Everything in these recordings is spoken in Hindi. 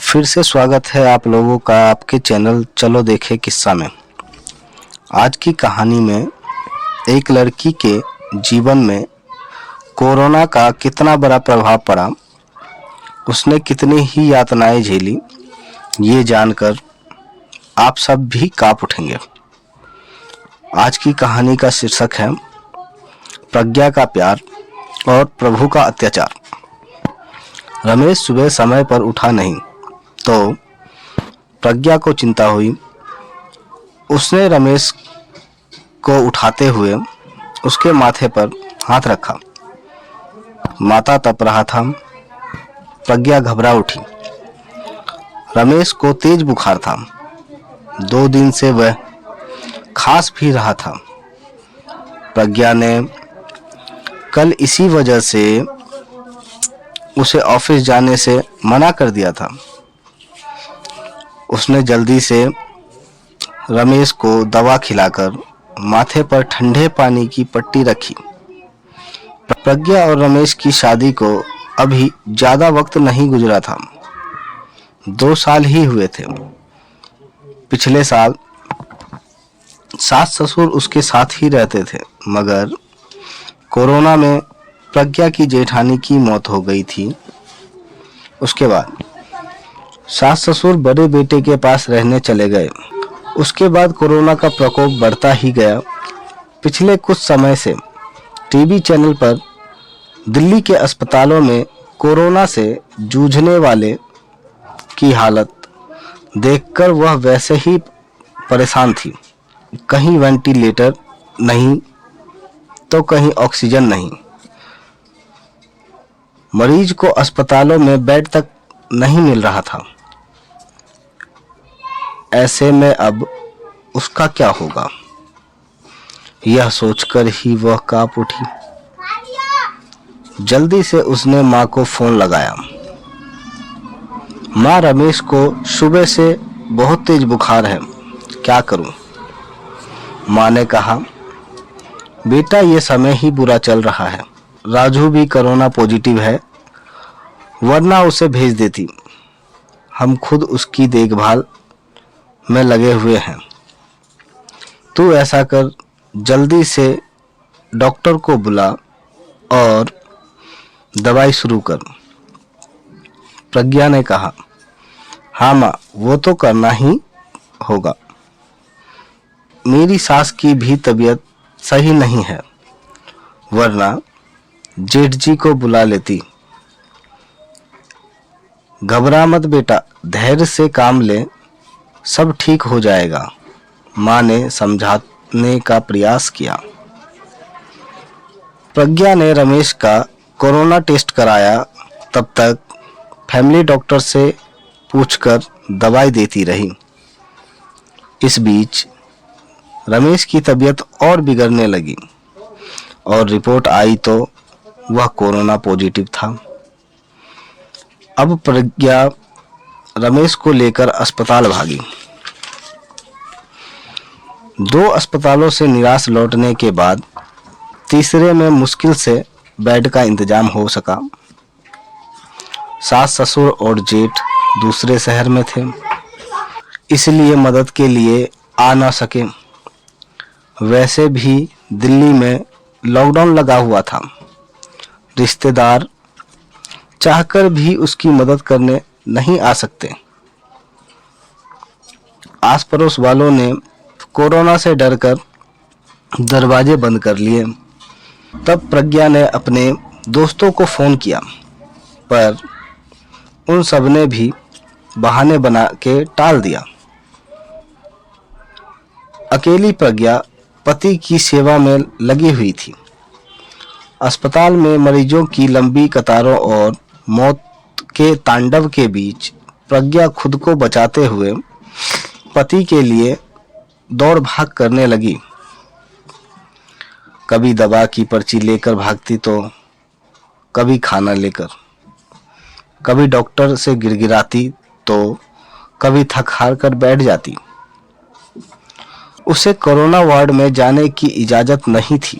फिर से स्वागत है आप लोगों का आपके चैनल चलो देखे किस्सा में। आज की कहानी में एक लड़की के जीवन में कोरोना का कितना बड़ा प्रभाव पड़ा, उसने कितनी ही यातनाएं झेली, ये जानकर आप सब भी कांप उठेंगे। आज की कहानी का शीर्षक है प्रज्ञा का प्यार और प्रभु का अत्याचार। रमेश सुबह समय पर उठा नहीं तो प्रज्ञा को चिंता हुई। उसने रमेश को उठाते हुए उसके माथे पर हाथ रखा। माथा तप रहा था। प्रज्ञा घबरा उठी। रमेश को तेज बुखार था। 2 दिन से वह खांस भी रहा था। प्रज्ञा ने कल इसी वजह से उसे ऑफिस जाने से मना कर दिया था। उसने जल्दी से रमेश को दवा खिलाकर माथे पर ठंडे पानी की पट्टी रखी। प्रज्ञा और रमेश की शादी को अभी ज्यादा वक्त नहीं गुजरा था। 2 साल ही हुए थे। पिछले साल सास ससुर उसके साथ ही रहते थे, मगर कोरोना में प्रज्ञा की जेठानी की मौत हो गई थी। उसके बाद सास ससुर बड़े बेटे के पास रहने चले गए। उसके बाद कोरोना का प्रकोप बढ़ता ही गया। पिछले कुछ समय से टीवी चैनल पर दिल्ली के अस्पतालों में कोरोना से जूझने वाले की हालत देखकर वह वैसे ही परेशान थी। कहीं वेंटिलेटर नहीं तो कहीं ऑक्सीजन नहीं। मरीज को अस्पतालों में बेड तक नहीं मिल रहा था। ऐसे में अब उसका क्या होगा, यह सोचकर ही वह कांप उठी। जल्दी से उसने माँ को फोन लगाया। माँ, रमेश को सुबह से बहुत तेज बुखार है, क्या करूं? माँ ने कहा, बेटा ये समय ही बुरा चल रहा है। राजू भी कोरोना पॉजिटिव है, वरना उसे भेज देती। हम खुद उसकी देखभाल में लगे हुए हैं। तू ऐसा कर, जल्दी से डॉक्टर को बुला और दवाई शुरू कर। प्रज्ञा ने कहा, हाँ माँ, वो तो करना ही होगा। मेरी सास की भी तबीयत सही नहीं है, वरना जेठ जी को बुला लेती। घबरा मत बेटा, धैर्य से काम ले, सब ठीक हो जाएगा। माँ ने समझाने का प्रयास किया। प्रज्ञा ने रमेश का कोरोना टेस्ट कराया। तब तक फैमिली डॉक्टर से पूछकर दवाई देती रही। इस बीच रमेश की तबीयत और बिगड़ने लगी और रिपोर्ट आई तो वह कोरोना पॉजिटिव था। अब प्रज्ञा रमेश को लेकर अस्पताल भागी। 2 अस्पतालों से निराश लौटने के बाद तीसरे में मुश्किल से बेड का इंतजाम हो सका। सास ससुर और जेठ दूसरे शहर में थे, इसलिए मदद के लिए आ ना सके। वैसे भी दिल्ली में लॉकडाउन लगा हुआ था। रिश्तेदार चाहकर भी उसकी मदद करने नहीं आ सकते। आस पड़ोस वालों ने कोरोना से डरकर दरवाजे बंद कर लिए। तब प्रज्ञा ने अपने दोस्तों को फोन किया, पर उन सब ने भी बहाने बना के टाल दिया। अकेली प्रज्ञा पति की सेवा में लगी हुई थी। अस्पताल में मरीजों की लंबी कतारों और मौत के तांडव के बीच प्रज्ञा खुद को बचाते हुए पति के लिए दौड़ भाग करने लगी। कभी दवा की पर्ची लेकर भागती तो कभी खाना लेकर, कभी डॉक्टर से गिड़गिड़ाती तो कभी थक हार कर बैठ जाती। उसे कोरोना वार्ड में जाने की इजाजत नहीं थी।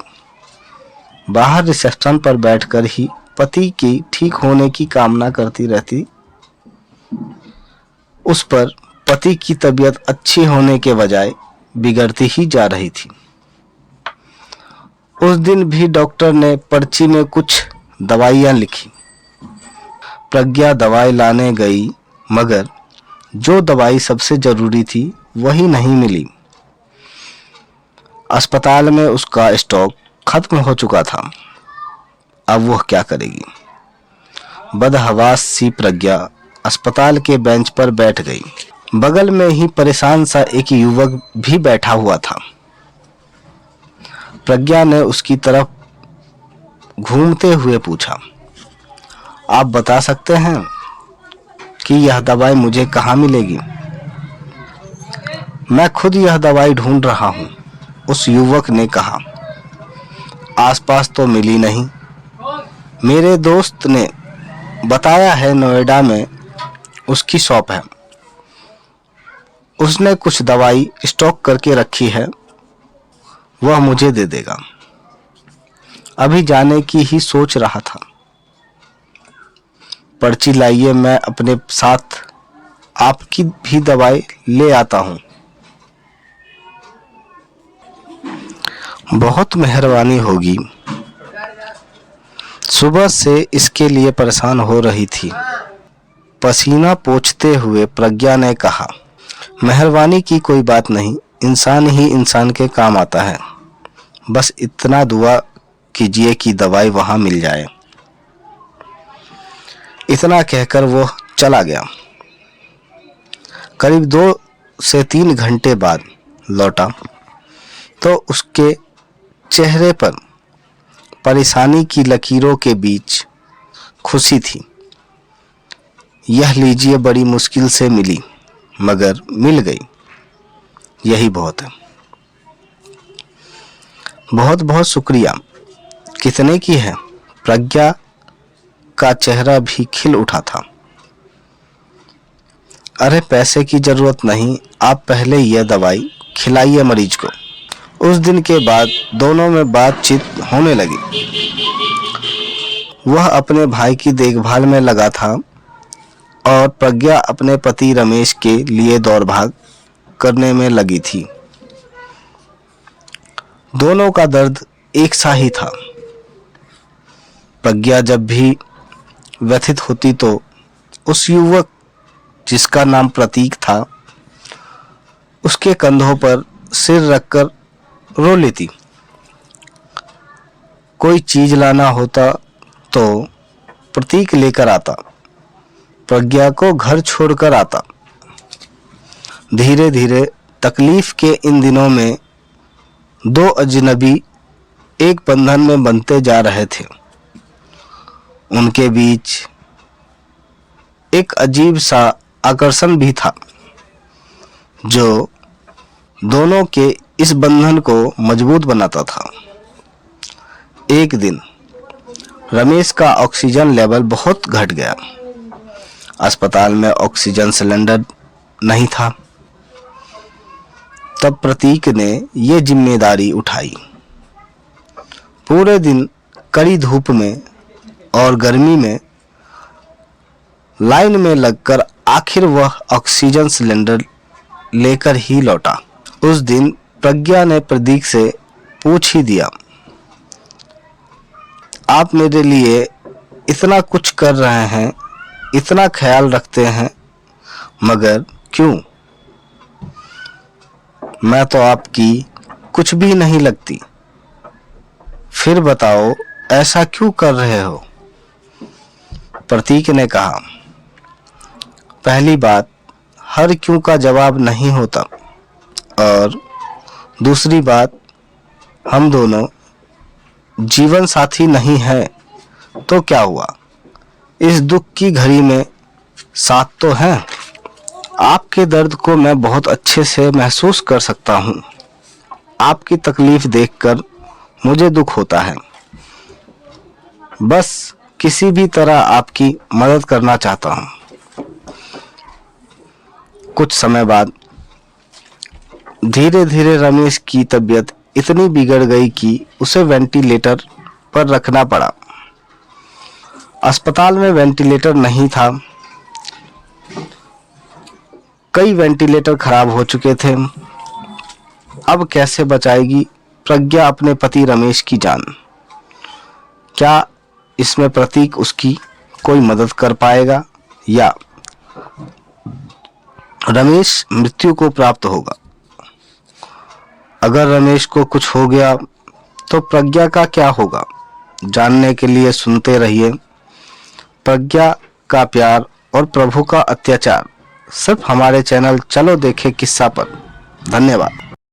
बाहर रिसेप्शन पर बैठकर ही पति की ठीक होने की कामना करती रहती। उस पर पति की तबीयत अच्छी होने के बजाय बिगड़ती ही जा रही थी। उस दिन भी डॉक्टर ने पर्ची में कुछ दवाइयाँ लिखी। प्रज्ञा दवाई लाने गई, मगर जो दवाई सबसे जरूरी थी वही नहीं मिली। अस्पताल में उसका स्टॉक खत्म हो चुका था। अब वह क्या करेगी? बदहवास सी प्रज्ञा अस्पताल के बेंच पर बैठ गई। बगल में ही परेशान सा एक युवक भी बैठा हुआ था। प्रज्ञा ने उसकी तरफ घूमते हुए पूछा, आप बता सकते हैं कि यह दवाई मुझे कहाँ मिलेगी? मैं खुद यह दवाई ढूंढ रहा हूँ, उस युवक ने कहा। आसपास तो मिली नहीं। मेरे दोस्त ने बताया है नोएडा में उसकी शॉप है। उसने कुछ दवाई स्टॉक करके रखी है, वह मुझे दे देगा। अभी जाने की ही सोच रहा था। पर्ची लाइए, मैं अपने साथ आपकी भी दवाई ले आता हूँ। बहुत मेहरबानी होगी। सुबह से इसके लिए परेशान हो रही थी। पसीना पोंछते हुए प्रज्ञा ने कहा, मेहरबानी की कोई बात नहीं, इंसान ही इंसान के काम आता है। बस इतना दुआ कीजिए कि दवाई वहां मिल जाए। इतना कहकर वो चला गया। करीब 2 से 3 घंटे बाद लौटा तो उसके चेहरे पर परेशानी की लकीरों के बीच खुशी थी। यह लीजिए, बड़ी मुश्किल से मिली, मगर मिल गई, यही बहुत है। बहुत बहुत शुक्रिया। कितने की है? प्रज्ञा का चेहरा भी खिल उठा था। अरे पैसे की जरूरत नहीं, आप पहले यह दवाई खिलाइए मरीज को। उस दिन के बाद दोनों में बातचीत होने लगी। वह अपने भाई की देखभाल में लगा था और प्रज्ञा अपने पति रमेश के लिए दौड़ भाग करने में लगी थी। दोनों का दर्द एक सा ही था। प्रज्ञा जब भी व्यथित होती तो उस युवक जिसका नाम प्रतीक था, उसके कंधों पर सिर रखकर रो लेती। कोई चीज लाना होता तो प्रतीक लेकर आता, प्रज्ञा को घर छोड़कर आता। धीरे धीरे तकलीफ के इन दिनों में 2 अजनबी एक बंधन में बंधते जा रहे थे। उनके बीच एक अजीब सा आकर्षण भी था, जो दोनों के इस बंधन को मजबूत बनाता था। एक दिन रमेश का ऑक्सीजन लेवल बहुत घट गया। अस्पताल में ऑक्सीजन सिलेंडर नहीं था। तब प्रतीक ने ये जिम्मेदारी उठाई। पूरे दिन कड़ी धूप में और गर्मी में लाइन में लगकर आखिर वह ऑक्सीजन सिलेंडर लेकर ही लौटा। उस दिन प्रज्ञा ने प्रतीक से पूछ ही दिया, आप मेरे लिए इतना कुछ कर रहे हैं, इतना ख्याल रखते हैं, मगर क्यों? मैं तो आपकी कुछ भी नहीं लगती। फिर बताओ ऐसा क्यों कर रहे हो? प्रतीक ने कहा, पहली बात, हर क्यों का जवाब नहीं होता, और दूसरी बात, हम दोनों जीवन साथी नहीं है तो क्या हुआ, इस दुख की घड़ी में साथ तो हैं। आपके दर्द को मैं बहुत अच्छे से महसूस कर सकता हूँ। आपकी तकलीफ देखकर मुझे दुख होता है। बस किसी भी तरह आपकी मदद करना चाहता हूँ। कुछ समय बाद धीरे धीरे रमेश की तबीयत इतनी बिगड़ गई कि उसे वेंटिलेटर पर रखना पड़ा। अस्पताल में वेंटिलेटर नहीं था। कई वेंटिलेटर खराब हो चुके थे। अब कैसे बचाएगी प्रज्ञा अपने पति रमेश की जान? क्या इसमें प्रतीक उसकी कोई मदद कर पाएगा या रमेश मृत्यु को प्राप्त होगा? अगर रमेश को कुछ हो गया तो प्रज्ञा का क्या होगा? जानने के लिए सुनते रहिए प्रज्ञा का प्यार और प्रभु का अत्याचार, सिर्फ हमारे चैनल चलो देखें किस्सा पर। धन्यवाद।